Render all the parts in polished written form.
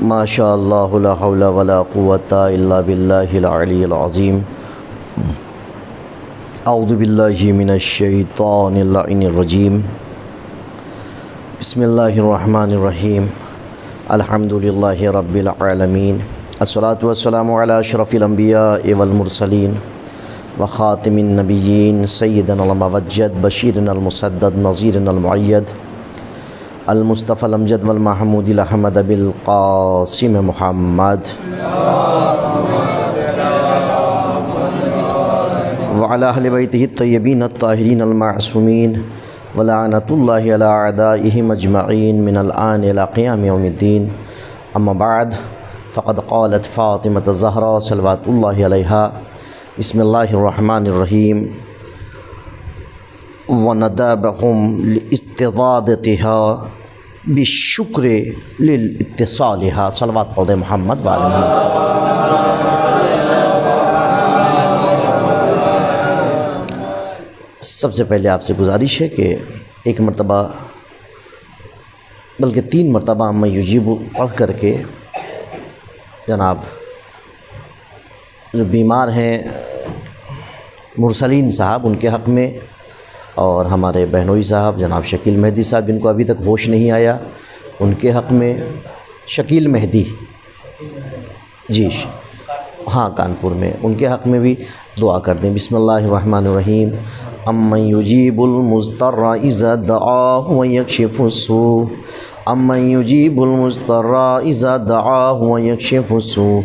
ماشاء اللہ لا حول ولا قوۃ الا باللہ العلی العظیم۔ اعوذ باللہ من الشیطان اللعین الرجیم۔ بسم اللہ الرحمن الرحیم۔ الحمد للہ رب العالمین، الصلاۃ والسلام علی اشرف الانبیاء والمرسلین وخاتم النبیین سیدنا الموجد بشیرنا المسدد نذیرنا المؤید المصطفى الامجد والمحمود الاحمد بالقاسم محمد وعلى اہل بیتہ الطیبین الطاہرین المعصومین ولعنۃ اللہ علی اعدائہم اجمعین من الآن الى قیام یوم الدین۔ اما بعد فقد قالت فاطمة الزہراء صلوات اللہ علیہا بسم اللہ الرحمن الرحیم وندابهم لاستضادتها بالشکر للاتصالها۔ صلوات پڑھ دیں محمد وعلی محمد۔ سب سے پہلے آپ سے گزارش ہے کہ ایک مرتبہ بلکہ 3 مرتبہ میں یجیب پڑھ کر کے جناب جو بیمار ہیں مرسلین صاحب ان کے حق میں، اور ہمارے بہنوئی صاحب جناب شکیل مہدی صاحب جن کو ابھی تک ہوش نہیں آیا ان کے حق میں، شکیل مہدی جی ہاں کانپور میں، ان کے حق میں بھی دعا کر دیں۔ بسم اللہ الرحمن الرحیم۔ امن یجیب المضطر اذا دعاہ ویکشف السوء، امن یجیب المضطر اذا دعاہ ویکشف السوء،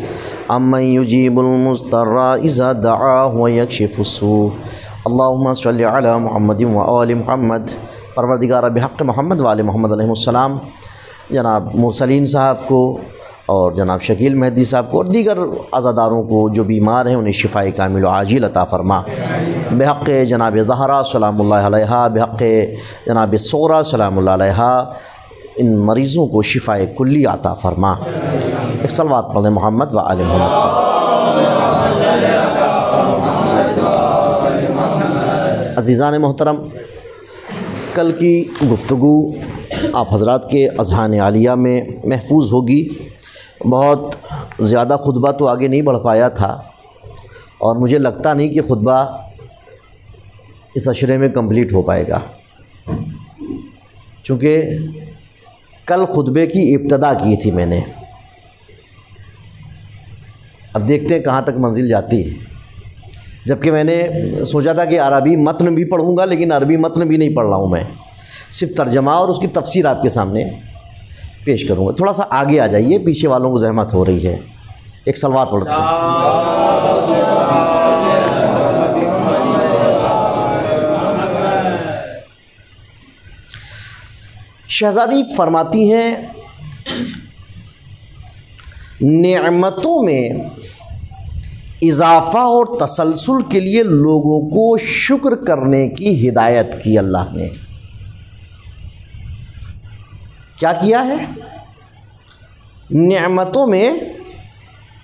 امن یجیب المضطر اذا دعاہ ویکشف السوء۔ اللہم صلی علی محمد وآل محمد۔ پروردگار بحق محمد وآل محمد علیہ السلام جناب مرسلین صاحب کو اور جناب شکیل مہدی صاحب کو اور دیگر عزاداروں کو جو بیمار ہیں انہیں شفاء کامل و عاجل عطا فرما۔ بحق جناب زہرا سلام اللہ علیہا، بحق جناب صغرا سلام اللہ علیہا ان مریضوں کو شفاء کلی عطا فرما۔ ایک صلوات پڑھ دیں محمد وآل محمد۔ عزیزان محترم، کل کی گفتگو آپ حضرات کے اذہان عالیہ میں محفوظ ہوگی۔ بہت زیادہ خطبہ تو آگے نہیں بڑھ پایا تھا اور مجھے لگتا نہیں کہ خطبہ اس عشرے میں کمپلیٹ ہو پائے گا، چونکہ کل خطبے کی ابتدا کی تھی میں نے۔ اب دیکھتے ہیں کہاں تک منزل جاتی ہے، جبکہ میں نے سوچا تھا کہ عربی متن بھی پڑھوں گا، لیکن عربی متن بھی نہیں پڑھ رہا ہوں میں، صرف ترجمہ اور اس کی تفسیر آپ کے سامنے پیش کروں گا۔ تھوڑا سا آگے آ جائیے، پیچھے والوں کو زحمت ہو رہی ہے۔ ایک صلوات پڑھتے ہیں۔ شہزادی فرماتی ہیں نعمتوں میں اضافہ اور تسلسل کے لیے لوگوں کو شکر کرنے کی ہدایت کی اللہ نے۔ کیا کیا ہے؟ نعمتوں میں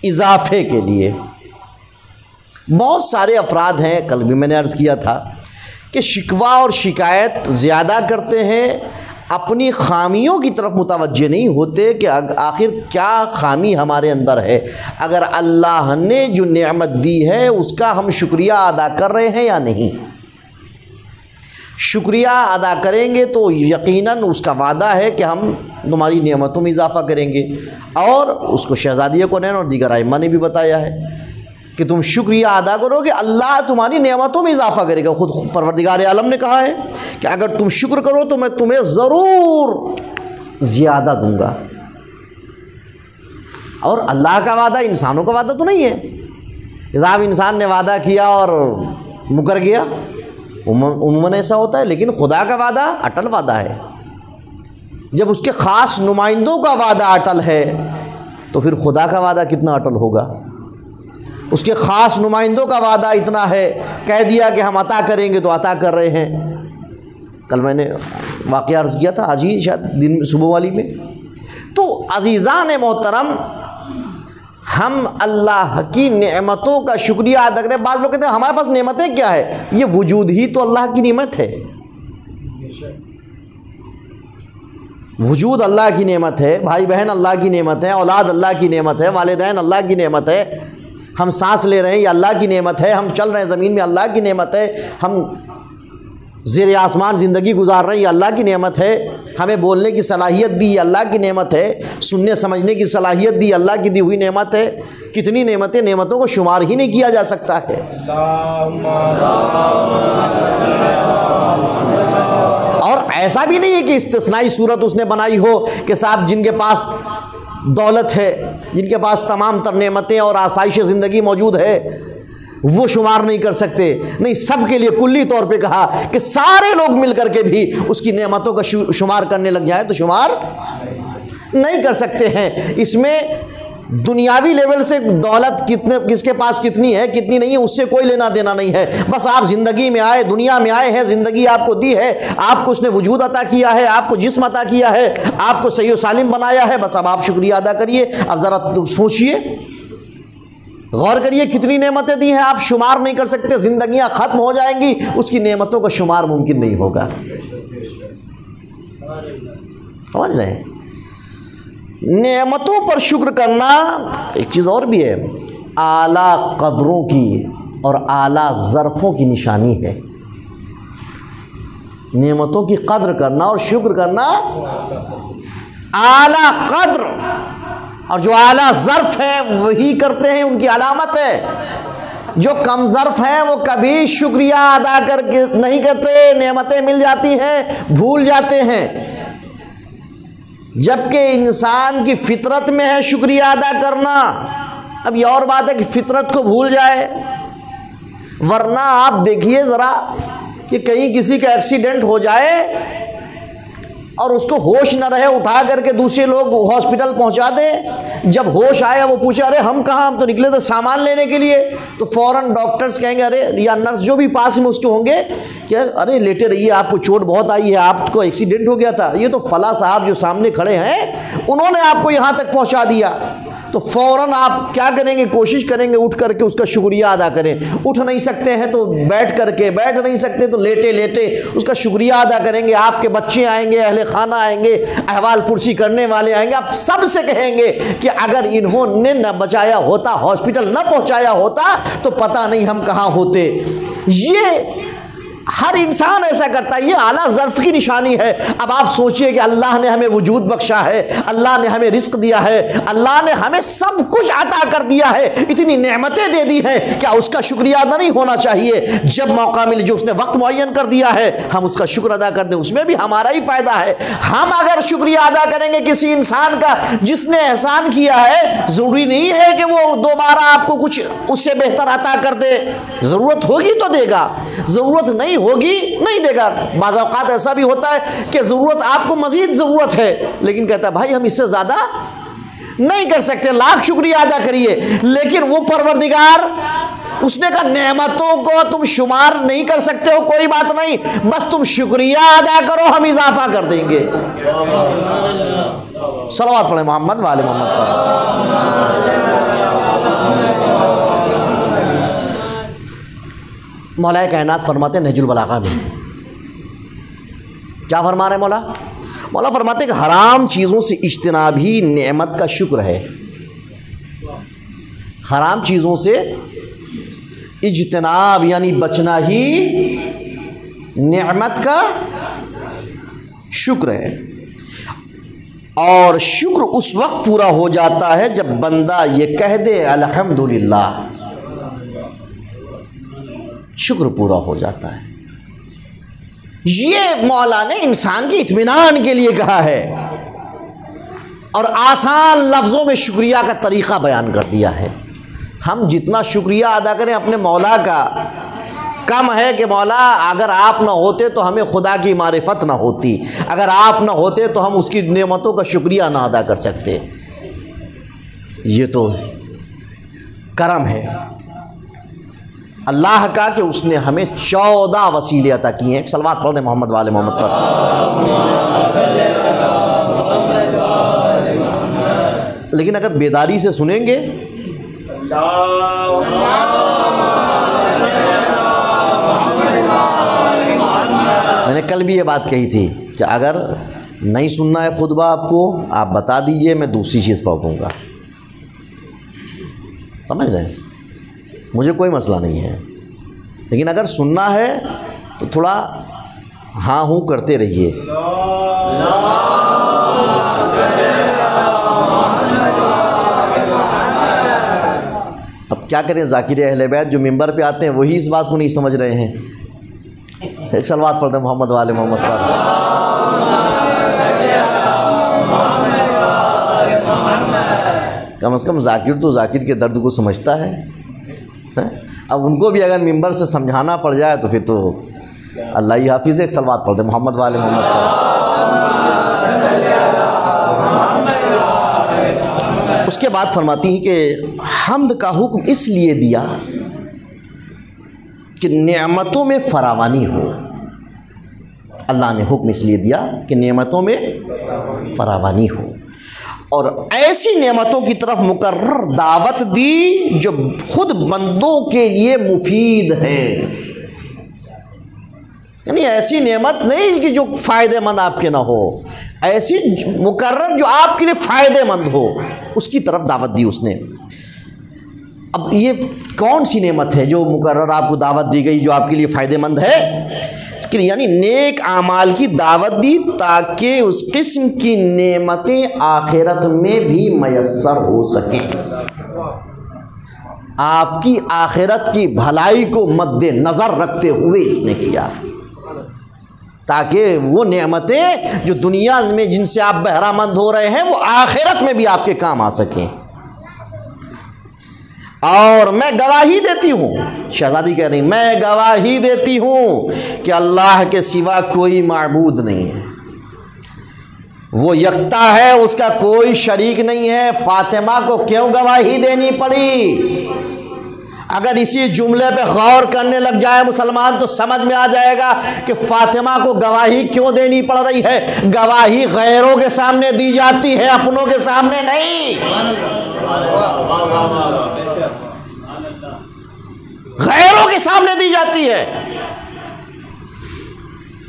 اضافے کے لیے بہت سارے افراد ہیں، کل بھی میں نے عرض کیا تھا کہ شکوہ اور شکایت زیادہ کرتے ہیں، اپنی خامیوں کی طرف متوجہ نہیں ہوتے کہ آخر کیا خامی ہمارے اندر ہے۔ اگر اللہ نے جو نعمت دی ہے اس کا ہم شکریہ ادا کر رہے ہیں یا نہیں؟ شکریہ ادا کریں گے تو یقیناً اس کا وعدہ ہے کہ ہم تمہاری نعمتوں میں اضافہ کریں گے، اور اس کو شہزادیہ کونین اور دیگر ائمہ نے بھی بتایا ہے کہ تم شکریہ ادا کرو گے اللہ تمہاری نعمتوں میں اضافہ کرے گا۔ خود پروردگار عالم نے کہا ہے کہ اگر تم شکر کرو تو میں تمہیں ضرور زیادہ دوں گا۔ اور اللہ کا وعدہ انسانوں کا وعدہ تو نہیں ہے۔ جناب انسان نے وعدہ کیا اور مکر گیا، عموماً ایسا ہوتا ہے، لیکن خدا کا وعدہ اٹل وعدہ ہے۔ جب اس کے خاص نمائندوں کا وعدہ اٹل ہے تو پھر خدا کا وعدہ کتنا اٹل ہوگا؟ اس کے خاص نمائندوں کا وعدہ اتنا ہے، کہہ دیا کہ ہم عطا کریں گے تو عطا کر رہے ہیں۔ کل میں نے واقعہ عرض کیا تھا، آج ہی شاید دن صبح والی میں۔ تو عزیزان محترم، ہم اللہ کی نعمتوں کا شکریہ ادا کریں۔ بعض لوگ کہتے ہیں ہمارے پاس نعمتیں کیا ہے؟ یہ وجود ہی تو اللہ کی نعمت ہے۔ وجود اللہ کی نعمت ہے، بھائی بہن اللہ کی نعمت ہے، اولاد اللہ کی نعمت ہے، والدین اللہ کی نعمت ہے، ہم سانس لے رہے ہیں یہ اللہ کی نعمت ہے، ہم چل رہے ہیں زمین میں اللہ کی نعمت ہے، ہم زیر آسمان زندگی گزار رہے ہیں یہ اللہ کی نعمت ہے، ہمیں بولنے کی صلاحیت دی یہ اللہ کی نعمت ہے، سننے سمجھنے کی صلاحیت دی اللہ کی دی ہوئی نعمت ہے۔ کتنی نعمتیں، نعمتوں کو شمار ہی نہیں کیا جا سکتا ہے۔ اور ایسا بھی نہیں ہے کہ استثنائی صورت اس نے بنائی ہو کہ صاحب جن کے پاس دولت ہے، جن کے پاس تمام تر نعمتیں اور آسائش زندگی موجود ہے وہ شمار نہیں کر سکتے، نہیں، سب کے لیے کلی طور پہ کہا کہ سارے لوگ مل کر کے بھی اس کی نعمتوں کا شمار کرنے لگ جائیں تو شمار نہیں کر سکتے ہیں۔ اس میں دنیاوی لیول سے دولت کس کے پاس کتنی ہے کتنی نہیں ہے اس سے کوئی لینا دینا نہیں ہے، بس آپ زندگی میں آئے، دنیا میں آئے ہیں، زندگی آپ کو دی ہے، آپ کو اس نے وجود عطا کیا ہے، آپ کو جسم عطا کیا ہے، آپ کو صحیح و سالم بنایا ہے، بس اب آپ شکریہ ادا کریے۔ اب ذرا سوچئے، غور کریے کتنی نعمتیں دی ہیں، آپ شمار نہیں کر سکتے، زندگیاں ختم ہو جائیں گی، اس کی نعمتوں کا شمار ممکن نہیں ہوگا۔ سمجھ رہے ہیں؟ نعمتوں پر شکر کرنا ایک چیز اور بھی ہے، اعلیٰ قدروں کی اور اعلیٰ ظرفوں کی نشانی ہے۔ نعمتوں کی قدر کرنا اور شکر کرنا اعلیٰ قدر، اور جو اعلیٰ ظرف ہیں وہی کرتے ہیں، ان کی علامت ہے۔ جو کم ظرف ہیں وہ کبھی شکریہ ادا کر کے نہیں کرتے، نعمتیں مل جاتی ہیں بھول جاتے ہیں، جبکہ انسان کی فطرت میں ہے شکریہ ادا کرنا۔ اب یہ اور بات ہے کہ فطرت کو بھول جائے، ورنہ آپ دیکھیے ذرا کہ کہیں کسی کا ایکسیڈنٹ ہو جائے اور اس کو ہوش نہ رہے، اٹھا کر کے دوسرے لوگ ہاسپٹل پہنچا دیں، جب ہوش آئے وہ پوچھے ارے ہم کہاں، ہم تو نکلے تھے سامان لینے کے لیے، تو فوراً ڈاکٹرز کہیں گے ارے، یا نرس جو بھی پاس میں اس کے ہوں گے کہ ارے لیٹے رہیے، آپ کو چوٹ بہت آئی ہے، آپ کو ایکسیڈنٹ ہو گیا تھا، یہ تو فلاں صاحب جو سامنے کھڑے ہیں انہوں نے آپ کو یہاں تک پہنچا دیا۔ تو فوراً آپ کیا کریں گے، کوشش کریں گے اٹھ کر کے اس کا شکریہ ادا کریں، اٹھ نہیں سکتے ہیں تو بیٹھ کر کے، بیٹھ نہیں سکتے تو لیٹے لیٹے اس کا شکریہ ادا کریں گے۔ آپ کے بچے آئیں گے، اہل خانہ آئیں گے، احوال پرسی کرنے والے آئیں گے، آپ سب سے کہیں گے کہ اگر انہوں نے نہ بچایا ہوتا، ہاسپٹل نہ پہنچایا ہوتا تو پتہ نہیں ہم کہاں ہوتے۔ یہ ہر انسان ایسا کرتا ہے، یہ اعلیٰ ظرف کی نشانی ہے۔ اب آپ سوچئے کہ اللہ نے ہمیں وجود بخشا ہے، اللہ نے ہمیں رزق دیا ہے، اللہ نے ہمیں سب کچھ عطا کر دیا ہے، اتنی نعمتیں دے دی ہیں، کیا اس کا شکریہ ادا نہیں ہونا چاہیے؟ جب موقع ملے، جو اس نے وقت معین کر دیا ہے، ہم اس کا شکر ادا کر دیں، اس میں بھی ہمارا ہی فائدہ ہے۔ ہم اگر شکریہ ادا کریں گے کسی انسان کا جس نے احسان کیا ہے، ضروری نہیں ہے کہ وہ دوبارہ آپ کو کچھ اس سے بہتر عطا کر دے، ضرورت ہوگی تو دے گا، ضرورت نہیں ہوگی نہیں دے گا۔ بعض اوقات ایسا بھی ہوتا ہے کہ ضرورت، آپ کو مزید ضرورت ہے، لیکن کہتا ہے بھائی ہم اس سے زیادہ نہیں کر سکتے، لاکھ شکریہ ادا کریے، لیکن وہ پروردگار اس نے کہا نعمتوں کو تم شمار نہیں کر سکتے ہو، کوئی بات نہیں، بس تم شکریہ ادا کرو، ہم اضافہ کر دیں گے۔ صلوات پڑھیں محمد و آل محمد پر۔ مولا کائنات فرماتے ہیں نہج البلاغہ میں، کیا فرما رہے ہیں مولا؟ مولا فرماتے ہیں کہ حرام چیزوں سے اجتناب ہی نعمت کا شکر ہے۔ حرام چیزوں سے اجتناب یعنی بچنا ہی نعمت کا شکر ہے، اور شکر اس وقت پورا ہو جاتا ہے جب بندہ یہ کہہ دے الحمدللہ، شکر پورا ہو جاتا ہے۔ یہ مولا نے انسان کی اطمینان کے لیے کہا ہے، اور آسان لفظوں میں شکریہ کا طریقہ بیان کر دیا ہے۔ ہم جتنا شکریہ ادا کریں اپنے مولا کا، کم ہے کہ مولا اگر آپ نہ ہوتے تو ہمیں خدا کی معرفت نہ ہوتی، اگر آپ نہ ہوتے تو ہم اس کی نعمتوں کا شکریہ نہ ادا کر سکتے۔ یہ تو کرم ہے اللہ کا کہ اس نے ہمیں 14 وسیلے عطا کیے ہیں۔ ایک صلوات پڑھ دیں محمد والے محمد پر۔ لیکن اگر بیداری سے سنیں گے، میں نے کل بھی یہ بات کہی تھی کہ اگر نہیں سننا ہے خطبہ آپ کو، آپ بتا دیجئے، میں دوسری چیز پڑھوں گا، سمجھ رہے ہیں؟ مجھے کوئی مسئلہ نہیں ہے، لیکن اگر سننا ہے تو تھوڑا ہاں ہوں کرتے رہیے۔ اب کیا کریں، ذاکر اہل بیت جو ممبر پہ آتے ہیں وہی اس بات کو نہیں سمجھ رہے ہیں۔ ایک صلوات پڑھتے ہیں محمد والے محمد پر۔ کم از کم ذاکر تو ذاکر کے درد کو سمجھتا ہے۔ اب ان کو بھی اگر ممبر سے سمجھانا پڑ جائے تو پھر تو اللہ ہی حافظ۔ ایک صلوات پڑھتے ہیں محمد والے محمد پر۔ اس کے بعد فرماتی ہیں کہ حمد کا حکم اس لیے دیا کہ نعمتوں میں فراوانی ہو۔ اللہ نے حکم اس لیے دیا کہ نعمتوں میں فراوانی ہو، اور ایسی نعمتوں کی طرف مقرر دعوت دی جو خود بندوں کے لیے مفید ہے۔ یعنی ایسی نعمت نہیں کہ جو فائدہ مند آپ کے نہ ہو، ایسی مقرر جو آپ کے لیے فائدہ مند ہو، اس کی طرف دعوت دی اس نے۔ اب یہ کون سی نعمت ہے جو مقرر آپ کو دعوت دی گئی جو آپ کے لیے فائدہ مند ہے؟ یعنی نیک اعمال کی دعوت دی تاکہ اس قسم کی نعمتیں آخرت میں بھی میسر ہو سکیں۔ آپ کی آخرت کی بھلائی کو مد نظر رکھتے ہوئے اس نے کیا، تاکہ وہ نعمتیں جو دنیا میں جن سے آپ بہرہ مند ہو رہے ہیں وہ آخرت میں بھی آپ کے کام آ سکیں۔ اور میں گواہی دیتی ہوں، شہزادی کہہ رہی، میں گواہی دیتی ہوں کہ اللہ کے سوا کوئی معبود نہیں ہے، وہ یکتا ہے، اس کا کوئی شریک نہیں ہے۔ فاطمہ کو کیوں گواہی دینی پڑی؟ اگر اسی جملے پہ غور کرنے لگ جائے مسلمان تو سمجھ میں آ جائے گا کہ فاطمہ کو گواہی کیوں دینی پڑ رہی ہے۔ گواہی غیروں کے سامنے دی جاتی ہے، اپنوں کے سامنے نہیں۔ غیروں کے سامنے دی جاتی ہے،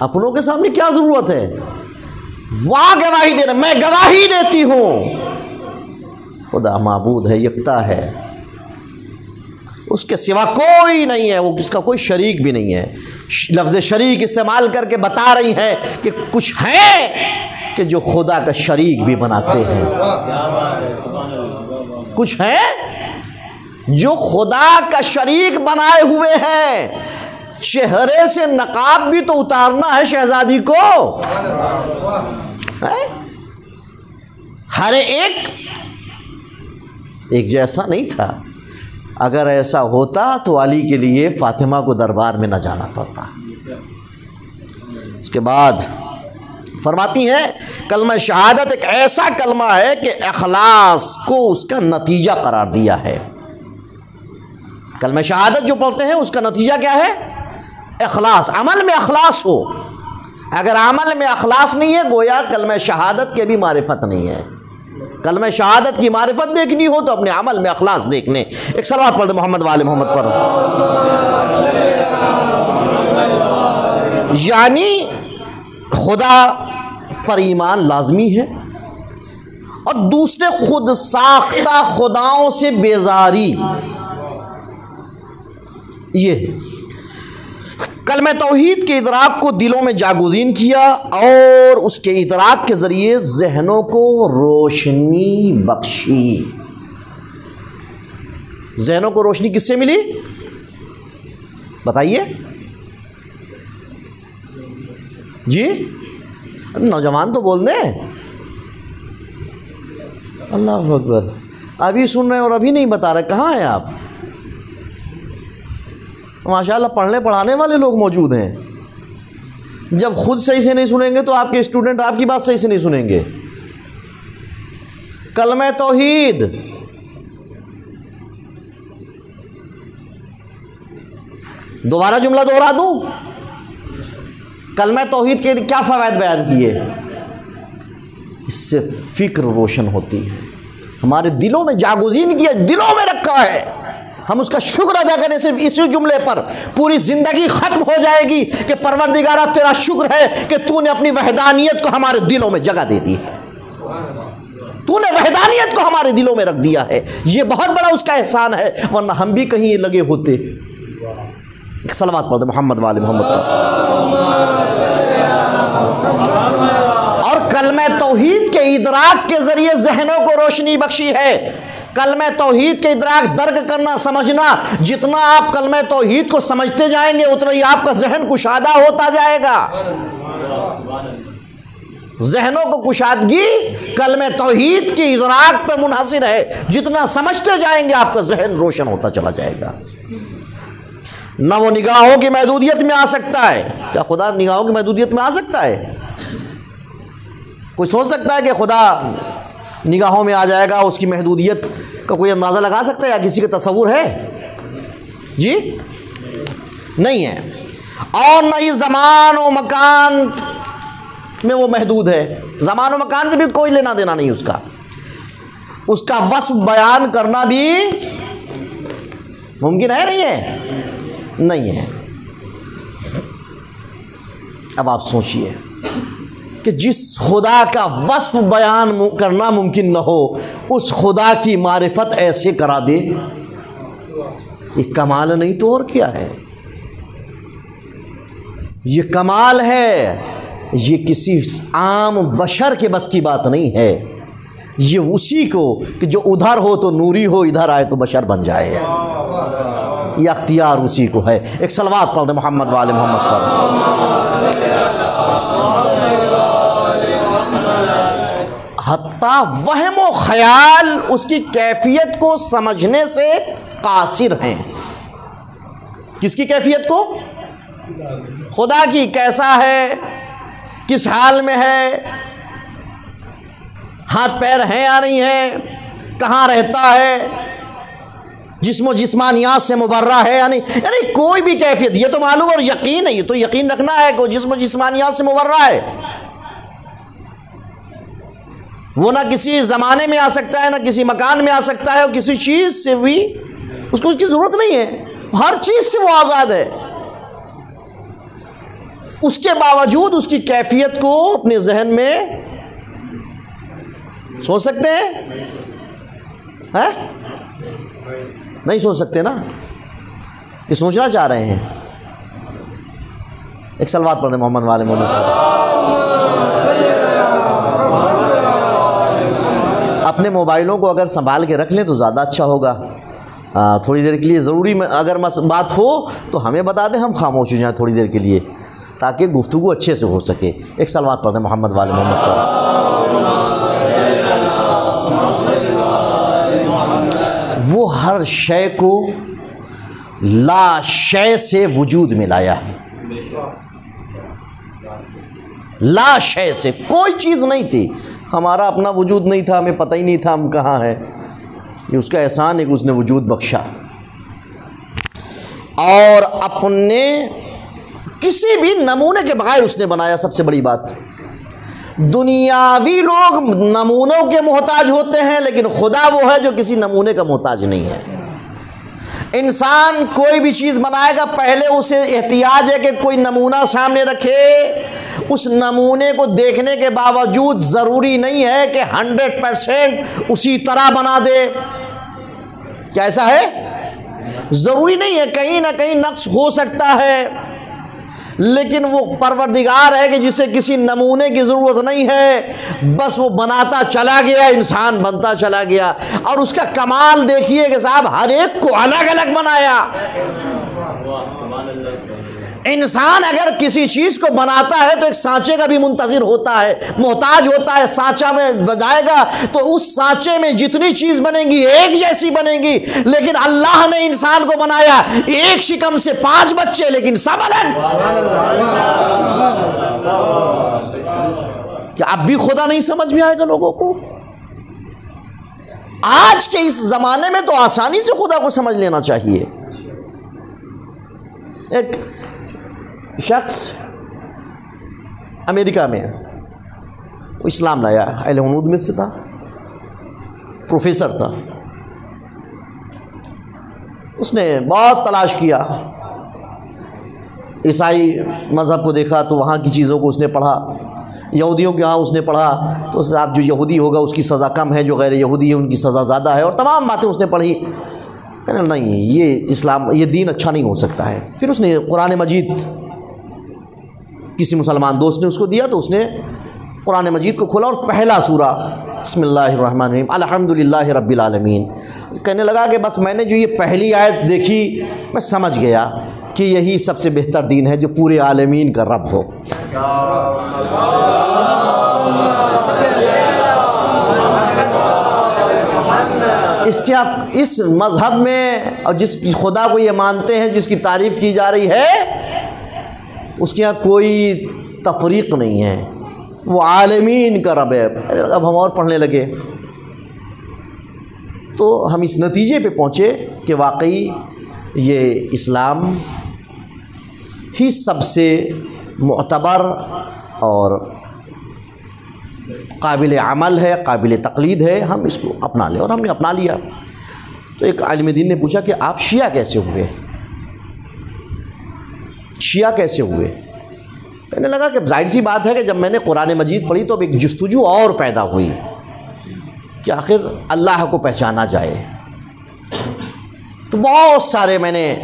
اپنوں کے سامنے کیا ضرورت ہے؟ وہاں گواہی دینا، میں گواہی دیتی ہوں خدا معبود ہے، یکتا ہے، اس کے سوا کوئی نہیں ہے، وہ اس کا کوئی شریک بھی نہیں ہے۔ لفظ شریک استعمال کر کے بتا رہی ہے کہ کچھ ہیں کہ جو خدا کا شریک بھی بناتے ہیں، کچھ ہیں جو خدا کا شریک بنائے ہوئے ہیں۔ چہرے سے نقاب بھی تو اتارنا ہے شہزادی کو، ہر ایک جیسا نہیں تھا۔ اگر ایسا ہوتا تو علی کے لیے فاطمہ کو دربار میں نہ جانا پڑتا۔ اس کے بعد فرماتی ہیں کلمہ شہادت ایک ایسا کلمہ ہے کہ اخلاص کو اس کا نتیجہ قرار دیا ہے۔ کلمہ شہادت جو پڑھتے ہیں اس کا نتیجہ کیا ہے؟ اخلاص، عمل میں اخلاص ہو۔ اگر عمل میں اخلاص نہیں ہے گویا کلمہ شہادت کے بھی معرفت نہیں ہے۔ کلمہ شہادت کی معرفت دیکھنی ہو تو اپنے عمل میں اخلاص دیکھنے۔ ایک صلوات پڑھ دیں محمد والے محمد پر۔ یعنی خدا پر ایمان لازمی ہے، اور دوسرے خود ساختہ خداؤں سے بیزاری۔ یہ کلمہ توحید کے ادراک کو دلوں میں جاگزین کیا اور اس کے ادراک کے ذریعے ذہنوں کو روشنی بخشی۔ ذہنوں کو روشنی کس سے ملی بتائیے جی؟ نوجوان تو بول دیں، اللہ اکبر، ابھی سن رہے ہیں اور ابھی نہیں بتا رہے، کہاں ہیں آپ؟ ماشاءاللہ پڑھنے پڑھانے والے لوگ موجود ہیں۔ جب خود صحیح سے نہیں سنیں گے تو آپ کے اسٹوڈنٹ آپ کی بات صحیح سے نہیں سنیں گے۔ کلمہ توحید، دوبارہ جملہ دوہرا دوں، کلمہ توحید کے کیا فوائد بیان کیے؟ اس سے فکر روشن ہوتی ہے، ہمارے دلوں میں جاگزین کیا، دلوں میں رکھا ہے، ہم اس کا شکر ادا کریں صرف اسی جملے پر پوری زندگی ختم ہو جائے گی کہ پروردگارہ تیرا شکر ہے کہ تو نے اپنی وحدانیت کو ہمارے دلوں میں جگہ دے دی ہے، تو نے وحدانیت کو ہمارے دلوں میں رکھ دیا ہے، یہ بہت بڑا اس کا احسان ہے، ورنہ ہم بھی کہیں لگے ہوتے۔ ایک صلوات پڑھ دیں محمد والے محمد پر۔ اور کلمہ توحید کے ادراک کے ذریعے ذہنوں کو روشنی بخشی ہے۔ کلمہ توحید کے ادراک درک کرنا سمجھنا، جتنا آپ کلمہ توحید کو سمجھتے جائیں گے اتنا ہی آپ کا ذہن کشادہ ہوتا جائے گا۔ ذہنوں کو کشادگی کلمہ توحید کی ادراک پر منحصر ہے، جتنا سمجھتے جائیں گے آپ کا ذہن روشن ہوتا چلا جائے گا۔ نہ وہ نگاہوں کی محدودیت میں آ سکتا ہے، کیا خدا نگاہوں کی محدودیت میں آ سکتا ہے؟ کوئی سوچ سکتا ہے کہ خدا نگاہوں میں آ جائے گا؟ اس کی محدودیت کا کوئی اندازہ لگا سکتا ہے یا کسی کا تصور ہے؟ جی نہیں ہے۔ اور نہ ہی زمان و مکان میں وہ محدود ہے، زمان و مکان سے بھی کوئی لینا دینا نہیں اس کا وصف بیان کرنا بھی ممکن ہے نہیں ہے۔ اب آپ سوچئے کہ جس خدا کا وصف بیان کرنا ممکن نہ ہو اس خدا کی معرفت ایسے کرا دے، یہ کمال نہیں تو اور کیا ہے؟ یہ کمال ہے، یہ کسی عام بشر کے بس کی بات نہیں ہے، یہ اسی کو کہ جو ادھر ہو تو نوری ہو، ادھر آئے تو بشر بن جائے، یہ اختیار اسی کو ہے۔ ایک صلوات پڑھ دیں محمد والے محمد پر۔ حتیٰ وہم و خیال اس کی کیفیت کو سمجھنے سے قاصر ہیں۔ کس کی کیفیت کو؟ خدا کی، کیسا ہے، کس حال میں ہے، ہاتھ پیر ہیں یا نہیں ہیں، کہاں رہتا ہے، جسم و جسمانیات سے مبرہ ہے یا نہیں، یعنی کوئی بھی کیفیت، یہ تو معلوم اور یقین ہے، یہ تو یقین رکھنا ہے کہ وہ جسم و جسمانیات سے مبرہ ہے، وہ نہ کسی زمانے میں آ سکتا ہے، نہ کسی مکان میں آ سکتا ہے، اور کسی چیز سے بھی اس کو اس کی ضرورت نہیں ہے، ہر چیز سے وہ آزاد ہے۔ اس کے باوجود اس کی کیفیت کو اپنے ذہن میں سوچ سکتے ہیں؟ نہیں سوچ سکتے نا، یہ سوچنا چاہ رہے ہیں۔ ایک صلوات پڑھ دیں محمد والے محمد پر۔ اپنے موبائلوں کو اگر سنبھال کے رکھ لیں تو زیادہ اچھا ہوگا، تھوڑی دیر کے لیے ضروری اگر بات ہو تو ہمیں بتا دیں، ہم خاموش ہو جائیں تھوڑی دیر کے لیے تاکہ گفتگو اچھے سے ہو سکے۔ ایک صلوات پڑھ دیں محمد والے محمد پر۔ وہ ہر شے کو لا شے سے وجود میں لایا ہے، لا شے سے، کوئی چیز نہیں تھی، ہمارا اپنا وجود نہیں تھا، ہمیں پتہ ہی نہیں تھا ہم کہاں ہیں، یہ اس کا احسان ہے کہ اس نے وجود بخشا، اور اپنے کسی بھی نمونے کے بغیر اس نے بنایا۔ سب سے بڑی بات، دنیاوی لوگ نمونوں کے محتاج ہوتے ہیں، لیکن خدا وہ ہے جو کسی نمونے کا محتاج نہیں ہے۔ انسان کوئی بھی چیز بنائے گا پہلے اسے احتیاج ہے کہ کوئی نمونہ سامنے رکھے، اس نمونے کو دیکھنے کے باوجود ضروری نہیں ہے کہ 100% اسی طرح بنا دے۔ کیا ایسا ہے؟ ضروری نہیں ہے، کہیں نہ کہیں نقص ہو سکتا ہے، لیکن وہ پروردگار ہے کہ جسے کسی نمونے کی ضرورت نہیں ہے، بس وہ بناتا چلا گیا، انسان بنتا چلا گیا، اور اس کا کمال دیکھیے کہ صاحب ہر ایک کو الگ الگ بنایا۔ انسان اگر کسی چیز کو بناتا ہے تو ایک سانچے کا بھی منتظر ہوتا ہے، محتاج ہوتا ہے، سانچہ میں بجائے گا تو اس سانچے میں جتنی چیز بنے گی ایک جیسی بنے گی، لیکن اللہ نے انسان کو بنایا ایک شکم سے 5 بچے، لیکن سب الگ۔ کیا اب بھی خدا نہیں سمجھ میں آئے گا لوگوں کو؟ آج کے اس زمانے میں تو آسانی سے خدا کو سمجھ لینا چاہیے۔ ایک شخص امریکہ میں وہ اسلام لایا، اہل ہنود میں سے تھا، پروفیسر تھا، اس نے بہت تلاش کیا، عیسائی مذہب کو دیکھا تو وہاں کی چیزوں کو اس نے پڑھا، یہودیوں کے ہاں اس نے پڑھا تو صاحب جو یہودی ہوگا اس کی سزا کم ہے، جو غیر یہودی ہے ان کی سزا زیادہ ہے، اور تمام باتیں اس نے پڑھی. کہنا نہیں یہ اسلام، یہ دین اچھا نہیں ہو سکتا ہے. پھر اس نے قرآن مجید کسی مسلمان دوست نے اس کو دیا تو اس نے قرآن مجید کو کھولا اور پہلا سورہ بسم اللہ الرحمن الرحیم الحمدللہ رب العالمین. کہنے لگا کہ بس میں نے جو یہ پہلی آیت دیکھی میں سمجھ گیا کہ یہی سب سے بہتر دین ہے جو پورے عالمین کا رب ہو. اس مذہب میں اور جس خدا کو یہ مانتے ہیں، جس کی تعریف کی جا رہی ہے، اس کے یہاں کوئی تفریق نہیں ہے، وہ عالمین کا رب ہے. اب ہم اور پڑھنے لگے تو ہم اس نتیجے پہ پہنچے کہ واقعی یہ اسلام ہی سب سے معتبر اور قابل عمل ہے، قابل تقلید ہے. ہم اس کو اپنا لیں، اور ہم نے اپنا لیا. تو ایک عالم دین نے پوچھا کہ آپ شیعہ کیسے ہوئے؟ شیعہ کیسے ہوئے؟ کہنے لگا کہ ظاہر سی بات ہے کہ جب میں نے قرآن مجید پڑھی تو اب ایک جستجو اور پیدا ہوئی کہ آخر اللہ کو پہچانا جائے. تو بہت سارے میں نے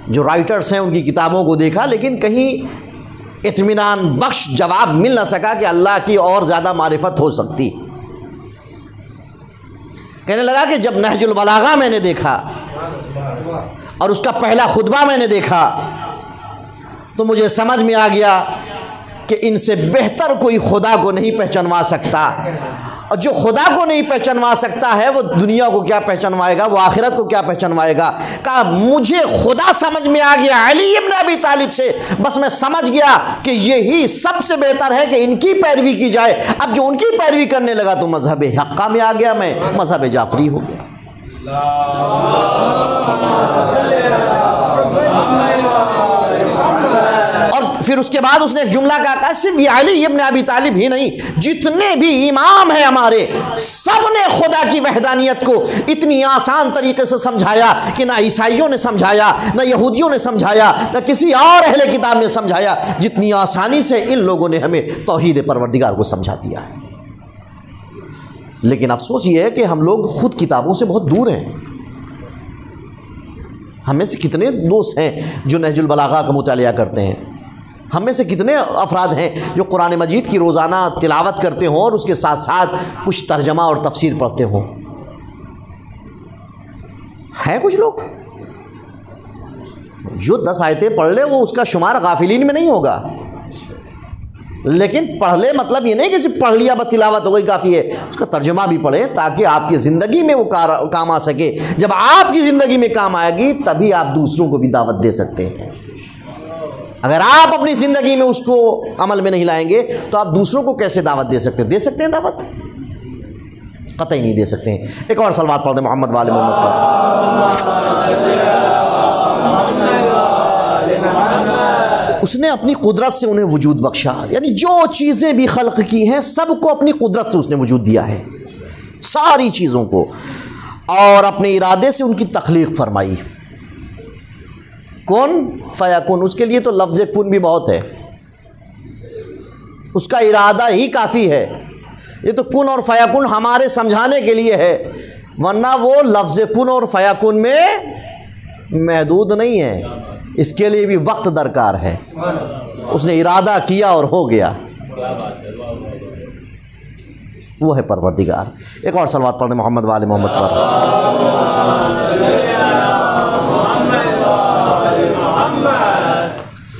جو رائٹرز ہیں ان کی کتابوں کو دیکھا، لیکن کہیں اطمینان بخش جواب مل نہ سکا کہ اللہ کی اور زیادہ معرفت ہو سکتی. کہنے لگا کہ جب نہج البلاغہ میں نے دیکھا اور اس کا پہلا خطبہ میں نے دیکھا تو مجھے سمجھ میں آ گیا کہ ان سے بہتر کوئی خدا کو نہیں پہچانوا سکتا، اور جو خدا کو نہیں پہچانوا سکتا ہے وہ دنیا کو کیا پہچانوائے گا، وہ آخرت کو کیا پہچانوائے گا. کہا مجھے خدا سمجھ میں آ گیا علی ابن ابی طالب سے، بس میں سمجھ گیا کہ یہی سب سے بہتر ہے کہ ان کی پیروی کی جائے. اب جو ان کی پیروی کرنے لگا تو مذہب حقہ میں آ گیا، میں مذہب جعفری ہو گیا. اور پھر اس کے بعد اس نے ایک جملہ کہا، صرف یہ علی ابن ابی طالب ہی نہیں، جتنے بھی امام ہیں ہمارے سب نے خدا کی وحدانیت کو اتنی آسان طریقے سے سمجھایا کہ نہ عیسائیوں نے سمجھایا، نہ یہودیوں نے سمجھایا، نہ کسی اور اہل کتاب نے سمجھایا، جتنی آسانی سے ان لوگوں نے ہمیں توحید پروردگار کو سمجھا دیا ہے. لیکن افسوس یہ ہے کہ ہم لوگ خود کتابوں سے بہت دور ہیں. ہم میں سے کتنے دوست ہیں جو نہج البلاغہ کا مطالعہ کرتے ہیں؟ ہم میں سے کتنے افراد ہیں جو قرآن مجید کی روزانہ تلاوت کرتے ہوں اور اس کے ساتھ ساتھ کچھ ترجمہ اور تفسیر پڑھتے ہوں؟ ہیں کچھ لوگ. جو 10 آیتیں پڑھ لے وہ اس کا شمار غافلین میں نہیں ہوگا، لیکن پڑھ لے مطلب یہ نہیں کہ صرف پڑھ لیا بس تلاوت ہو گئی کافی ہے، اس کا ترجمہ بھی پڑھیں تاکہ آپ کی زندگی میں وہ کام آ سکے. جب آپ کی زندگی میں کام آئے گی تبھی آپ دوسروں کو بھی دعوت دے سکتے ہیں. اگر آپ اپنی زندگی میں اس کو عمل میں نہیں لائیں گے تو آپ دوسروں کو کیسے دعوت دے سکتے ہیں؟ دے سکتے ہیں دعوت؟ قطعی نہیں دے سکتے ہیں. ایک اور صلوات پڑھ دیں محمد وآل محمد پر. اس نے اپنی قدرت سے انہیں وجود بخشا، یعنی جو چیزیں بھی خلق کی ہیں سب کو اپنی قدرت سے اس نے وجود دیا ہے، ساری چیزوں کو، اور اپنے ارادے سے ان کی تخلیق فرمائی. کون فیکون، اس کے لیے تو لفظ کن بھی بہت ہے، اس کا ارادہ ہی کافی ہے. یہ تو کن اور فیکون ہمارے سمجھانے کے لیے ہے، ورنہ وہ لفظ کن اور فیکون میں محدود نہیں ہے، اس کے لیے بھی وقت درکار ہے. اس نے ارادہ کیا اور ہو گیا، وہ ہے پروردگار. ایک اور صلوات پڑھیں محمد وآل محمد پر.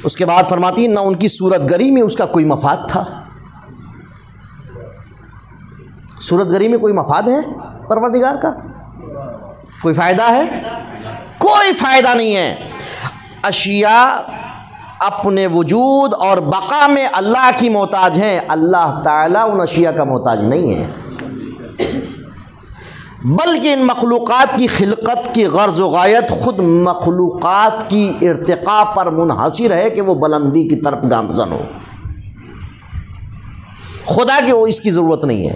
اس کے بعد فرماتی نہ ان کی صورت گری میں اس کا کوئی مفاد تھا. صورت گری میں کوئی مفاد ہے پروردگار کا؟ کوئی فائدہ ہے؟ کوئی فائدہ نہیں ہے. اشیاء اپنے وجود اور بقا میں اللہ کی محتاج ہیں، اللہ تعالیٰ ان اشیاء کا محتاج نہیں ہے، بلکہ ان مخلوقات کی خلقت کی غرض و غایت خود مخلوقات کی ارتقاء پر منحصر ہے کہ وہ بلندی کی طرف گامزن ہو. خدا کی وہ اس کی ضرورت نہیں ہے،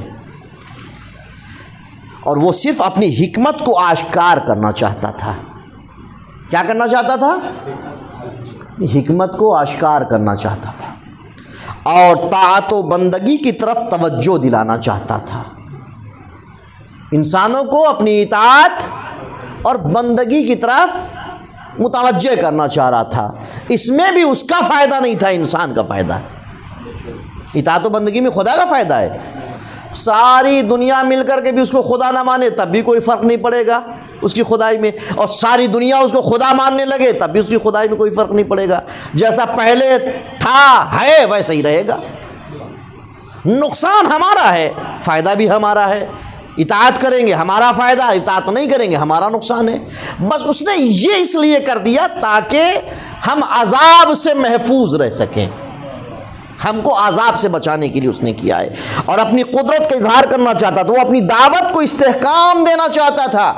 اور وہ صرف اپنی حکمت کو آشکار کرنا چاہتا تھا. کیا کرنا چاہتا تھا؟ حکمت کو آشکار کرنا چاہتا تھا اور طاعت و بندگی کی طرف توجہ دلانا چاہتا تھا، انسانوں کو اپنی اطاعت اور بندگی کی طرف متوجہ کرنا چاہ رہا تھا۔ اس میں بھی اس کا فائدہ نہیں تھا، انسان کا فائدہ ہے۔ اطاعت و بندگی میں خدا کا فائدہ ہے، ساری دنیا مل کر کے بھی اس کو خدا نہ مانے تب بھی کوئی فرق نہیں پڑے گا اس کی خدائی میں، اور ساری دنیا اس کو خدا ماننے لگے تب بھی اس کی خدائی میں کوئی فرق نہیں پڑے گا، جیسا پہلے تھا ہے ویسا ہی رہے گا۔ نقصان ہمارا ہے، فائدہ بھی ہمارا ہے۔ اطاعت کریں گے ہمارا فائدہ، اطاعت نہیں کریں گے ہمارا نقصان ہے۔ بس اس نے یہ اس لیے کر دیا تاکہ ہم عذاب سے محفوظ رہ سکیں، ہم کو عذاب سے بچانے کے لیے اس نے کیا ہے، اور اپنی قدرت کا اظہار کرنا چاہتا تھا، وہ اپنی دعوت کو استحکام دینا چاہتا تھا۔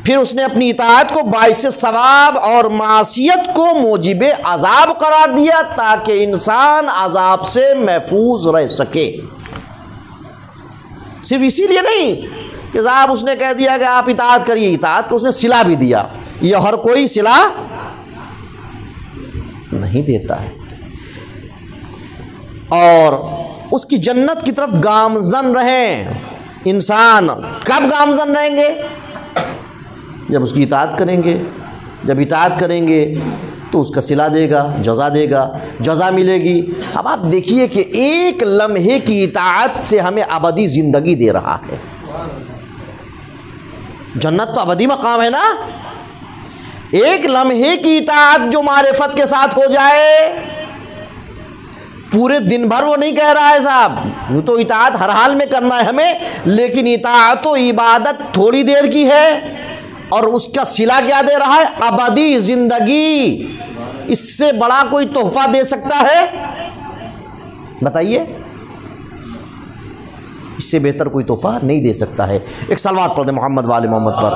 پھر اس نے اپنی اطاعت کو باعث ثواب اور معصیت کو موجب عذاب قرار دیا تاکہ انسان عذاب سے محفوظ رہ سکے۔ صرف اسی لیے نہیں کہ صاحب اس نے کہہ دیا کہ آپ اطاعت کریے، اطاعت کو اس نے صلہ بھی دیا، یہ ہر کوئی صلہ نہیں دیتا ہے، اور اس کی جنت کی طرف گامزن رہیں۔ انسان کب گامزن رہیں گے؟ جب اس کی اطاعت کریں گے، جب اطاعت کریں گے تو اس کا صلہ دے گا، جزا دے گا، جزا ملے گی۔ اب آپ دیکھیے کہ ایک لمحے کی اطاعت سے ہمیں ابدی زندگی دے رہا ہے۔ جنت تو ابدی مقام ہے نا، ایک لمحے کی اطاعت جو معرفت کے ساتھ ہو جائے، پورے دن بھر وہ نہیں کہہ رہا ہے صاحب وہ تو اطاعت ہر حال میں کرنا ہے ہمیں، لیکن اطاعت و عبادت تھوڑی دیر کی ہے اور اس کا صلہ کیا دے رہا ہے؟ ابدی زندگی۔ اس سے بڑا کوئی تحفہ دے سکتا ہے؟ بتائیے، اس سے بہتر کوئی تحفہ نہیں دے سکتا ہے۔ ایک صلوات پڑھ دیں محمد وآل محمد پر۔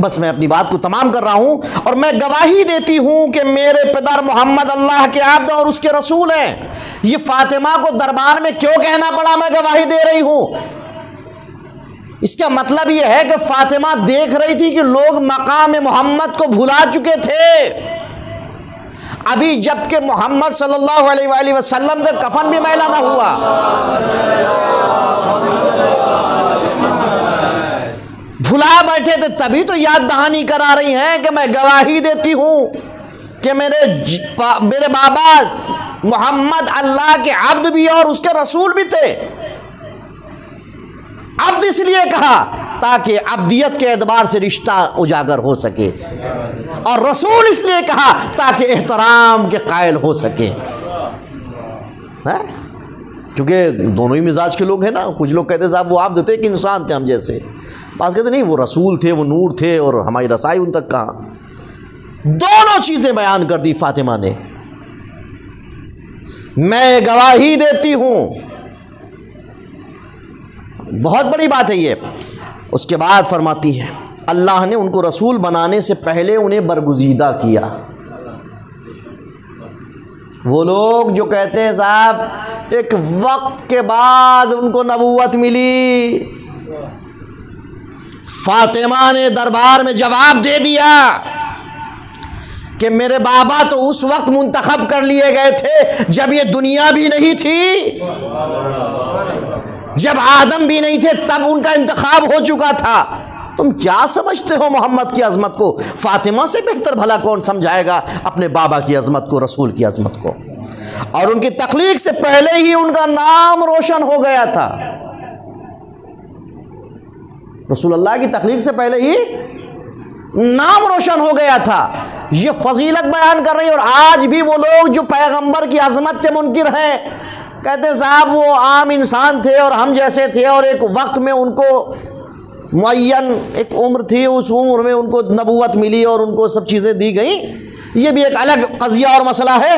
بس میں اپنی بات کو تمام کر رہا ہوں، اور میں گواہی دیتی ہوں کہ میرے پدر محمد اللہ کے عبد اور اس کے رسول ہیں۔ یہ فاطمہ کو دربار میں کیوں کہنا پڑا میں گواہی دے رہی ہوں؟ اس کا مطلب یہ ہے کہ فاطمہ دیکھ رہی تھی کہ لوگ مقام محمد کو بھلا چکے تھے، ابھی جب کہ محمد صلی اللہ علیہ وآلہ وسلم کا کفن بھی میلا نہ ہوا۔ بھلا بیٹھے تھے، تبھی تو یاد دہانی کرا رہی ہیں کہ میں گواہی دیتی ہوں کہ میرے بابا محمد اللہ کے عبد بھی اور اس کے رسول بھی تھے۔ عبد اس لیے کہا تاکہ عبدیت کے اعتبار سے رشتہ اجاگر ہو سکے، اور رسول اس لیے کہا تاکہ احترام کے قائل ہو سکے۔ چونکہ دونوں ہی مزاج کے لوگ ہیں نا، کچھ لوگ کہتے صاحب وہ عبد تھے کہ انسان تھے ہم جیسے، بعض کہتے نہیں وہ رسول تھے، وہ نور تھے، اور ہماری رسائی ان تک کہاں۔ دونوں چیزیں بیان کر دی فاطمہ نے۔ میں گواہی دیتی ہوں، بہت بڑی بات ہے یہ۔ اس کے بعد فرماتی ہے اللہ نے ان کو رسول بنانے سے پہلے انہیں برگزیدہ کیا۔ وہ لوگ جو کہتے ہیں صاحب ایک وقت کے بعد ان کو نبوت ملی، فاطمہ نے دربار میں جواب دے دیا کہ میرے بابا تو اس وقت منتخب کر لیے گئے تھے جب یہ دنیا بھی نہیں تھی، جب آدم بھی نہیں تھے تب ان کا انتخاب ہو چکا تھا۔ تم کیا سمجھتے ہو محمد کی عظمت کو؟ فاطمہ سے بہتر بھلا کون سمجھائے گا اپنے بابا کی عظمت کو، رسول کی عظمت کو؟ اور ان کی تخلیق سے پہلے ہی ان کا نام روشن ہو گیا تھا، رسول اللہ کی تخلیق سے پہلے ہی نام روشن ہو گیا تھا۔ یہ فضیلت بیان کر رہی، اور آج بھی وہ لوگ جو پیغمبر کی عظمت کے منکر ہیں کہتے صاحب وہ عام انسان تھے اور ہم جیسے تھے، اور ایک وقت میں ان کو معین ایک عمر تھی، اس عمر میں ان کو نبوت ملی اور ان کو سب چیزیں دی گئیں۔ یہ بھی ایک الگ قضیہ اور مسئلہ ہے،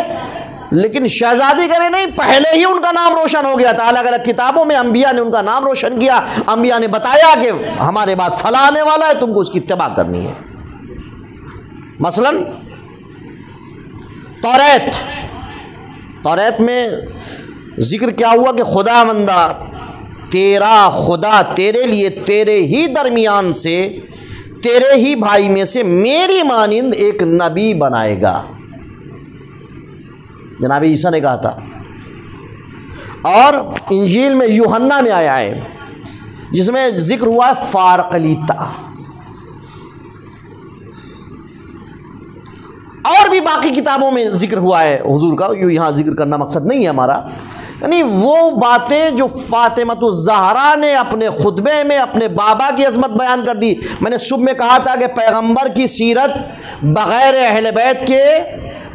لیکن شہزادی کرے نہیں، پہلے ہی ان کا نام روشن ہو گیا تھا۔ الگ الگ کتابوں میں انبیاء نے ان کا نام روشن کیا، انبیاء نے بتایا کہ ہمارے بعد فلاں آنے والا ہے، تم کو اس کی اتباع کرنی ہے۔ مثلا توریت میں ذکر کیا ہوا کہ خدا مندہ تیرا خدا تیرے لیے تیرے ہی درمیان سے، تیرے ہی بھائی میں سے میری مانند ایک نبی بنائے گا، جناب عیسیٰ نے کہا تھا۔ اور انجیل میں یوحنا میں آیا ہے جس میں ذکر ہوا ہے فارقلیتا، اور بھی باقی کتابوں میں ذکر ہوا ہے حضور کا، یہاں ذکر کرنا مقصد نہیں ہے ہمارا، یعنی وہ باتیں جو فاطمۃ الزہرا نے اپنے خطبے میں اپنے بابا کی عظمت بیان کر دی۔ میں نے صبح میں کہا تھا کہ پیغمبر کی سیرت بغیر اہل بیت کے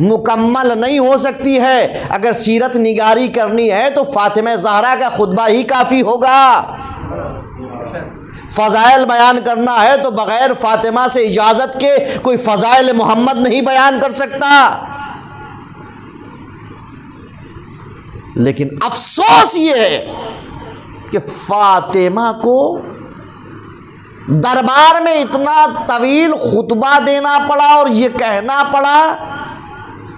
مکمل نہیں ہو سکتی ہے، اگر سیرت نگاری کرنی ہے تو فاطمہ زہرا کا خطبہ ہی کافی ہوگا۔ فضائل بیان کرنا ہے تو بغیر فاطمہ سے اجازت کے کوئی فضائل محمد نہیں بیان کر سکتا۔ لیکن افسوس یہ ہے کہ فاطمہ کو دربار میں اتنا طویل خطبہ دینا پڑا اور یہ کہنا پڑا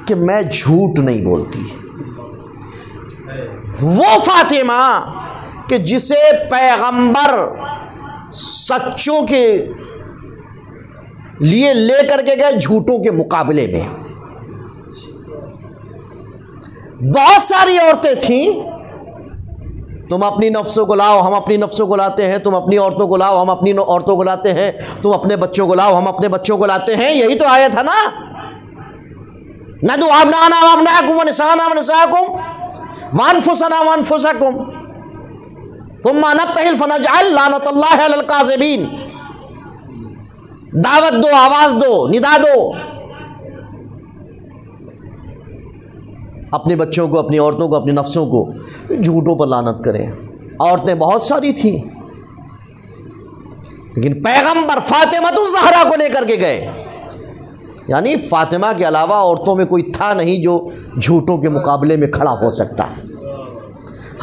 کہ میں جھوٹ نہیں بولتی۔ وہ فاطمہ کہ جسے پیغمبر سچوں کے لیے لے کر کے گئے جھوٹوں کے مقابلے میں۔ بہت ساری عورتیں تھیں، تم اپنی نفسوں کو لاؤ ہم اپنی نفسوں کو لاتے ہیں، تم اپنی عورتوں کو لاؤ ہم اپنی عورتوں کو لاتے ہیں، تم اپنے بچوں کو لاؤ ہم اپنے بچوں کو لاتے ہیں، یہی تو آیت ہے نا، ندعو ابناءنا وابناءکم ونساءنا ونساءکم وانفسنا وانفسکم ثم نبتہل فنجعل لعنت اللہ علی الکاذبین۔ دعوت دو، آواز دو، ندا دو، اپنے بچوں کو، اپنی عورتوں کو، اپنی نفسوں کو جھوٹوں پر لعنت کریں۔ عورتیں بہت ساری تھیں لیکن پیغمبر فاطمہ الزہرا کو لے کر کے گئے، یعنی فاطمہ کے علاوہ عورتوں میں کوئی تھا نہیں جو جھوٹوں کے مقابلے میں کھڑا ہو سکتا،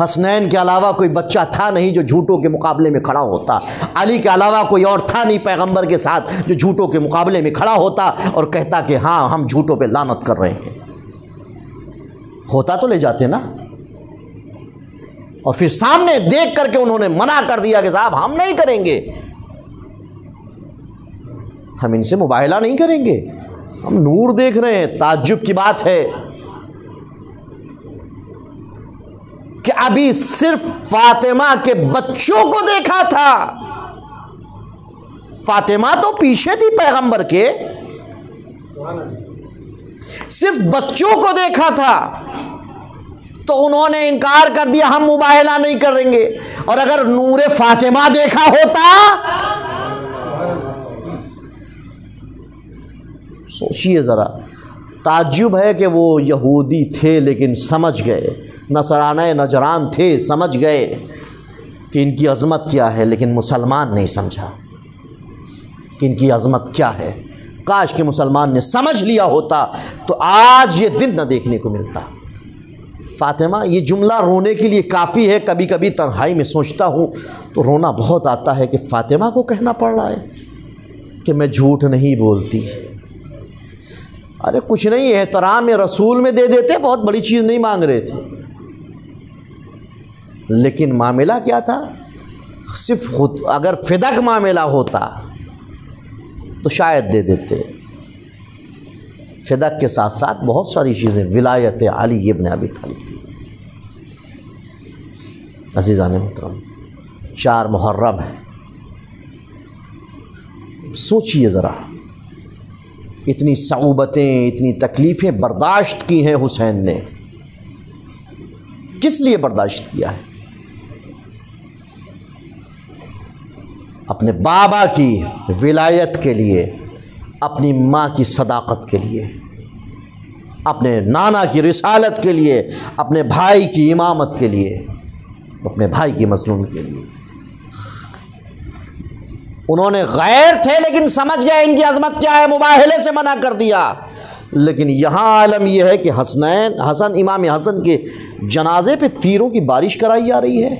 حسنین کے علاوہ کوئی بچہ تھا نہیں جو جھوٹوں کے مقابلے میں کھڑا ہوتا، علی کے علاوہ کوئی اور تھا نہیں پیغمبر کے ساتھ جو جھوٹوں کے مقابلے میں کھڑا ہوتا اور کہتا کہ ہاں ہم جھوٹوں پہ لعنت کر رہے ہیں۔ ہوتا تو لے جاتے نا، اور پھر سامنے دیکھ کر کے انہوں نے منع کر دیا کہ صاحب ہم نہیں کریں گے، ہم ان سے مباہلہ نہیں کریں گے، ہم نور دیکھ رہے ہیں۔ تعجب کی بات ہے کہ ابھی صرف فاطمہ کے بچوں کو دیکھا تھا، فاطمہ تو پیچھے تھی پیغمبر کے، صرف بچوں کو دیکھا تھا تو انہوں نے انکار کر دیا ہم مباہلہ نہیں کریں گے، اور اگر نور فاطمہ دیکھا ہوتا، سوچئے ذرا، تعجب ہے کہ وہ یہودی تھے لیکن سمجھ گئے، نصرانہ نجران تھے سمجھ گئے کہ ان کی عظمت کیا ہے، لیکن مسلمان نہیں سمجھا کہ ان کی عظمت کیا ہے۔ کاش کہ مسلمان نے سمجھ لیا ہوتا تو آج یہ دن نہ دیکھنے کو ملتا۔ فاطمہ، یہ جملہ رونے کے لیے کافی ہے، کبھی کبھی تنہائی میں سوچتا ہوں تو رونا بہت آتا ہے کہ فاطمہ کو کہنا پڑ رہا ہے کہ میں جھوٹ نہیں بولتی۔ ارے کچھ نہیں، احترام رسول میں دے دیتے، بہت بڑی چیز نہیں مانگ رہے تھے، لیکن معاملہ کیا تھا؟ صرف خود اگر فدق معاملہ ہوتا تو شاید دے دیتے، فدق کے ساتھ ساتھ بہت ساری چیزیں، ولایت علی ابن ابی طالب تھی۔ عزیزان محترم، 4 محرم ہے، سوچئے ذرا، اتنی صعوبتیں، اتنی تکلیفیں برداشت کی ہیں حسین نے، کس لیے برداشت کیا ہے؟ اپنے بابا کی ولایت کے لیے، اپنی ماں کی صداقت کے لیے، اپنے نانا کی رسالت کے لیے، اپنے بھائی کی امامت کے لیے، اپنے بھائی کی مظلوم کے لیے۔ انہوں نے غیر تھے لیکن سمجھ گئے ان کی عظمت کیا ہے، مباہلے سے منع کر دیا۔ لیکن یہاں عالم یہ ہے کہ حسن امام حسن کے جنازے پہ تیروں کی بارش کرائی جا رہی ہے۔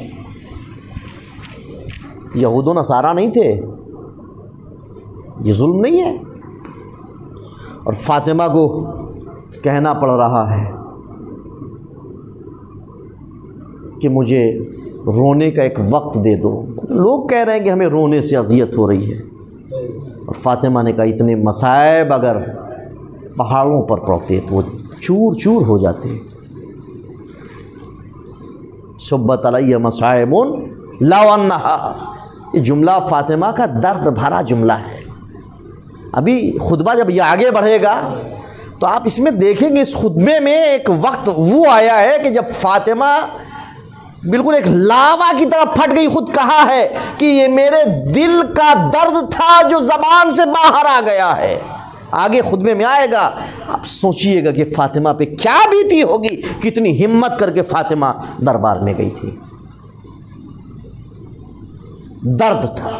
یہود و نصارہ نہیں تھے، یہ ظلم نہیں ہے؟ اور فاطمہ کو کہنا پڑ رہا ہے کہ مجھے رونے کا ایک وقت دے دو. لوگ کہہ رہے ہیں کہ ہمیں رونے سے اذیت ہو رہی ہے. اور فاطمہ نے کہا اتنے مصائب اگر پہاڑوں پر پڑتے تو وہ چور چور ہو جاتے. صبت علیہ مصائب لو انہا، یہ جملہ فاطمہ کا درد بھرا جملہ ہے. ابھی خطبہ جب یہ آگے بڑھے گا تو آپ اس میں دیکھیں گے اس خطبے میں ایک وقت وہ آیا ہے کہ جب فاطمہ بالکل ایک لاوا کی طرح پھٹ گئی. خود کہا ہے کہ یہ میرے دل کا درد تھا جو زبان سے باہر آ گیا ہے. آگے خطبے میں آئے گا. آپ سوچئے گا کہ فاطمہ پہ کیا بیتی ہوگی، کتنی ہمت کر کے فاطمہ دربار میں گئی تھی. درد تھا.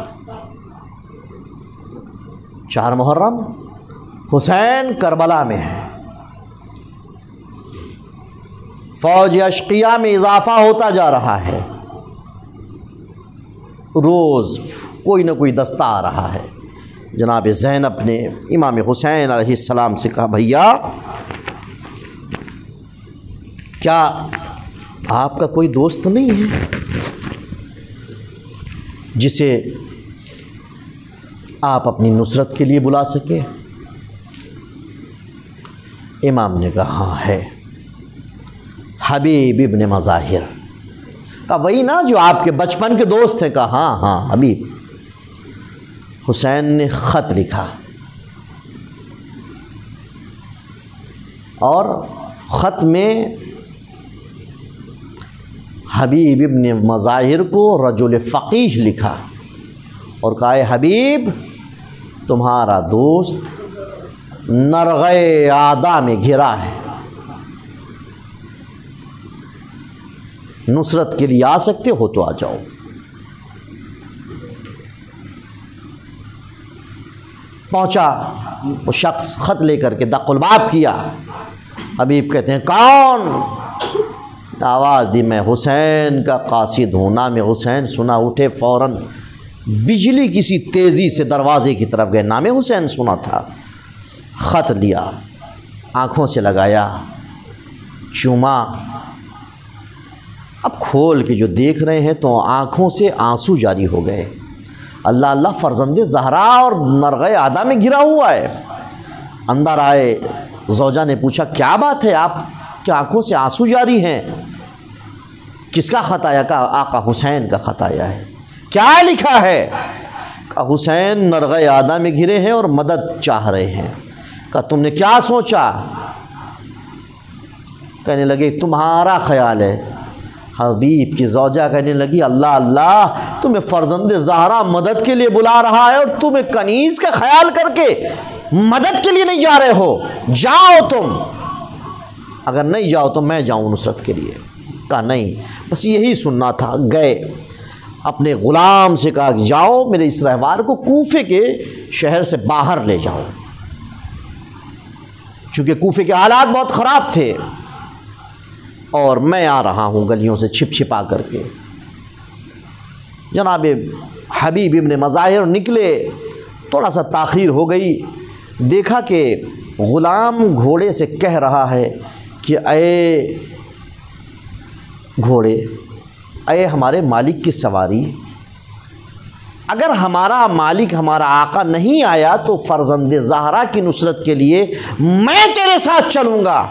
4 محرم حسین کربلا میں ہے. فوج اشقیاء میں اضافہ ہوتا جا رہا ہے. روز کوئی نہ کوئی دستہ آ رہا ہے. جناب زینب نے امام حسین علیہ السلام سے کہا بھیا کیا آپ کا کوئی دوست نہیں ہے جسے آپ اپنی نصرت کے لیے بلا سکیں؟ امام نے کہا ہاں ہے، حبیب ابن مظاہر. کہا وہی نا جو آپ کے بچپن کے دوست ہیں؟ کہا ہاں ہاں حبیب. حسین نے خط لکھا اور خط میں حبیب ابن مظاہر کو رجل فقیہ لکھا اور کہا اے حبیب تمہارا دوست نرغے اعداء میں گھرا ہے، نصرت کے لیے آ سکتے ہو تو آ جاؤ. پہنچا وہ شخص خط لے کر کے دق الباب کیا. حبیب کہتے ہیں کون؟ آواز دی میں حسین کا قاصد ہوں. نام حسین سنا اٹھے فوراً بجلی کسی تیزی سے دروازے کی طرف گئے. نام حسین سنا تھا. خط لیا، آنکھوں سے لگایا، چوما. اب کھول کے جو دیکھ رہے ہیں تو آنکھوں سے آنسو جاری ہو گئے. اللہ اللہ فرزند زہرا اور نرغے اعداء میں گھرا ہوا ہے. اندر آئے. زوجہ نے پوچھا کیا بات ہے، آپ کی آنکھوں سے آنسو جاری ہیں؟ کس کا خط آیا؟ کہا آقا حسین کا خط آیا ہے. کیا لکھا ہے؟ کہا حسین نرغے اعداء میں گھرے ہیں اور مدد چاہ رہے ہیں. کہا تم نے کیا سوچا؟ کہنے لگے تمہارا خیال ہے. حبیب کی زوجہ کہنے لگی اللہ اللہ تمہیں فرزند زہرا مدد کے لیے بلا رہا ہے اور تمہیں کنیز کا خیال کر کے مدد کے لیے نہیں جا رہے ہو. جاؤ تم، اگر نہیں جاؤ تو میں جاؤں نصرت کے لیے. کہا نہیں بس یہی سننا تھا. گئے اپنے غلام سے کہا کہ جاؤ میرے اس رہوار کو کوفے کے شہر سے باہر لے جاؤ، چونکہ کوفے کے حالات بہت خراب تھے اور میں آ رہا ہوں گلیوں سے چھپ چھپا کر کے. جناب حبیب ابن مظاہر نکلے. تھوڑا سا تاخیر ہو گئی. دیکھا کہ غلام گھوڑے سے کہہ رہا ہے کہ اے گھوڑے، اے ہمارے مالک کی سواری، اگر ہمارا مالک ہمارا آقا نہیں آیا تو فرزند زہرا کی نصرت کے لیے میں تیرے ساتھ چلوں گا.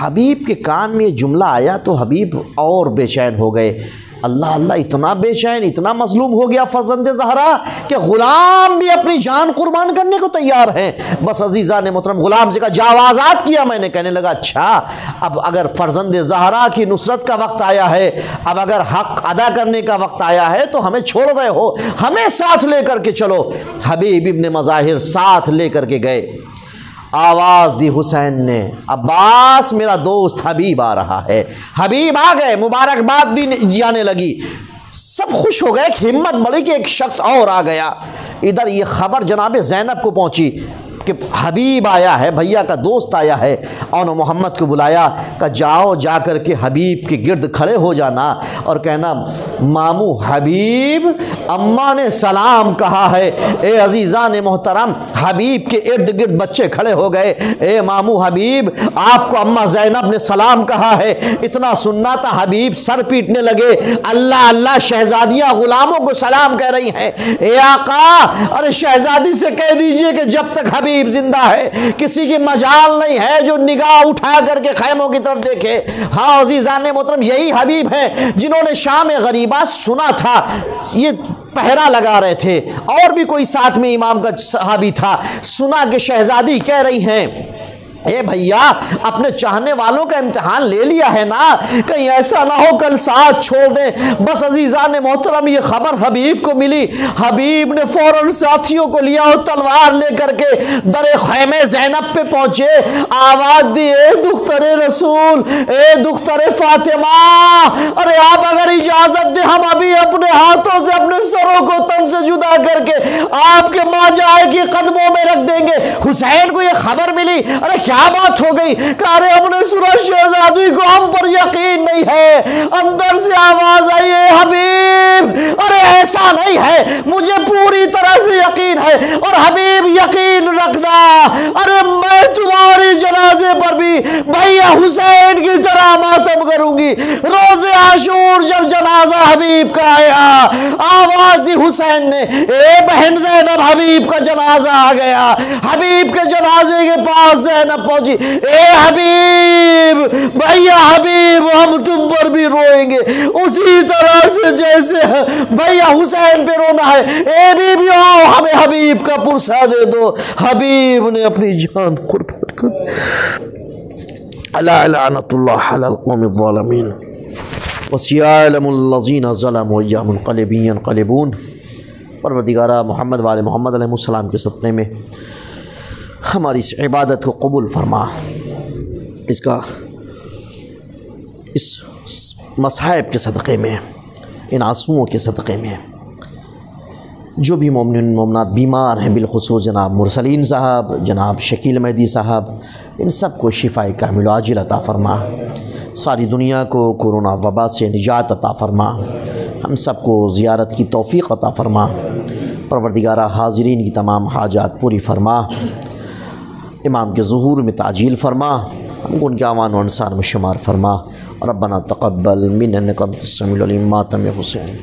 حبیب کے کان میں یہ جملہ آیا تو حبیب اور بے چین ہو گئے. اللہ اللہ اتنا بے چین، اتنا مظلوم ہو گیا فرزند زہرا کہ غلام بھی اپنی جان قربان کرنے کو تیار ہیں. بس عزیزہ نے محترم غلام سے کہا جاؤ آزاد کیا میں نے. کہنے لگا اچھا اب اگر فرزند زہرا کی نصرت کا وقت آیا ہے، اب اگر حق ادا کرنے کا وقت آیا ہے تو ہمیں چھوڑ رہے ہو، ہمیں ساتھ لے کر کے چلو. حبیب ابن مظاہر ساتھ لے کر کے گئے. آواز دی حسین نے عباس میرا دوست حبیب آ رہا ہے. حبیب آ گئے، مبارکباد دی جانے لگی. سب خوش ہو گئے کہ ہمت بڑی کہ ایک شخص اور آ گیا. ادھر یہ خبر جناب زینب کو پہنچی کہ حبیب آیا ہے، بھیا کا دوست آیا ہے، اور محمد کو بلایا کہ جاؤ جا کر کے حبیب کے گرد کھڑے ہو جانا اور کہنا ماموں حبیب اماں نے سلام کہا ہے۔ اے عزیزان محترم، حبیب کے ارد گرد بچے کھڑے ہو گئے، اے ماموں حبیب آپ کو اماں زینب نے سلام کہا ہے۔ اتنا سننا تھا، حبیب سر پیٹنے لگے، اللہ اللہ شہزادیاں غلاموں کو سلام کہہ رہی ہیں۔ اے آقا، ارے شہزادی سے کہہ دیجئے کہ جب تک حبیب زندہ ہے کسی کی مجال نہیں ہے جو نگاہ اٹھا کر کے خیموں کی طرف دیکھے۔ ہاں عزیزان محترم، یہی حبیب ہے جنہوں نے شام غریبہ سنا تھا، یہ پہرا لگا رہے تھے، اور بھی کوئی ساتھ میں امام کا صحابی تھا، سنا کہ شہزادی کہہ رہی ہیں اے بھیا اپنے چاہنے والوں کا امتحان لے لیا ہے نا، کہیں ایسا نہ ہو کل ساتھ چھوڑ دیں۔ بس عزیزان محترم یہ خبر حبیب کو ملی، حبیب نے فوراً ساتھیوں کو لیا اور تلوار لے کر کے در خیمے زینب پہ پہنچے، آواز دی اے دختر رسول، اے دختر فاطمہ، ارے آپ اگر اجازت دیں ہم ابھی اپنے ہاتھوں سے اپنے سروں کو تن سے جدا کر کے آپ کے ماں جائے کی قدموں میں رکھ دیں گے۔ حسین کو یہ خبر ملی، ارے کیا بات ہو گئی کہ ارے ہم نے سنا شہزادی کو ہم پر یقین نہیں ہے۔ اندر سے آواز آئی اے حبیب، ارے ایسا نہیں ہے، مجھے پوری طرح سے یقین ہے، اور حبیب یقین رکھنا، ارے میں تمہاری جنازے پر بھی بھیا حسین کی طرح ماتم کروں گی۔ روز عاشور جب جنازہ حبیب کا آیا، آواز دی حسین نے اے بہن زینب حبیب کا جنازہ آ گیا۔ حبیب کے جنازے کے پاس زینب پہنچی، اے حبیب، بھیا حبیب ہم تم پر بھی روئیں گے اسی طرح سے جیسے بھیا حسین پہ رونا ہے، اے بی بی آؤ ہمیں حبیب کا پرسہ دے دو۔ حبیب نے اپنی جان قربان کر دی۔ الا لعنت اللہ علی القوم الظالمین وسيعلم الذين ظلموا أيّ منقلب ينقلبون۔ پروردگارہ محمد وآل محمد علیہ السلام کے صدقے میں ہماری اس عبادت کو قبول فرما، اس مصائب کے صدقے میں، ان آنسوؤں کے صدقے میں جو بھی مومنین مومنات بیمار ہیں، بالخصوص جناب مرسلین صاحب، جناب شکیل مہدی صاحب، ان سب کو شفاء کامل و عاجل عطا فرما، ساری دنیا کو کورونا وبا سے نجات عطا فرما، ہم سب کو زیارت کی توفیق عطا فرما۔ پروردگارہ حاضرین کی تمام حاجات پوری فرما، امام کے ظہور میں تعجیل فرما، ہم کو ان کے اعوان و انصار میں شمار فرما۔ ربنا تقبل منا انک انت السمیع العلیم، ماتم حسین۔